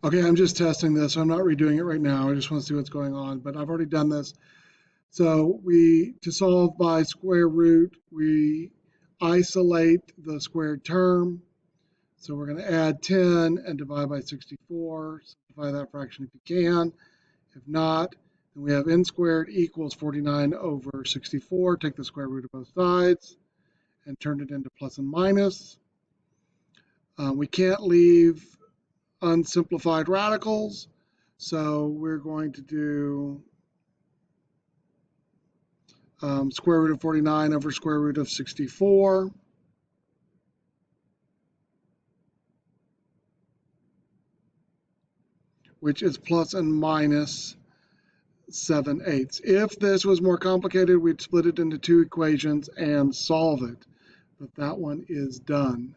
Okay, I'm just testing this. I'm not redoing it right now. I just want to see what's going on, but I've already done this. So to solve by square root, we isolate the squared term. So we're going to add 10 and divide by 64. Simplify that fraction if you can. If not, then we have n squared equals 49 over 64. Take the square root of both sides and turn it into plus and minus. We can't leave unsimplified radicals, so we're going to do square root of 49 over square root of 64. Which is plus and minus 7/8. If this was more complicated, we'd split it into two equations and solve it. But that one is done.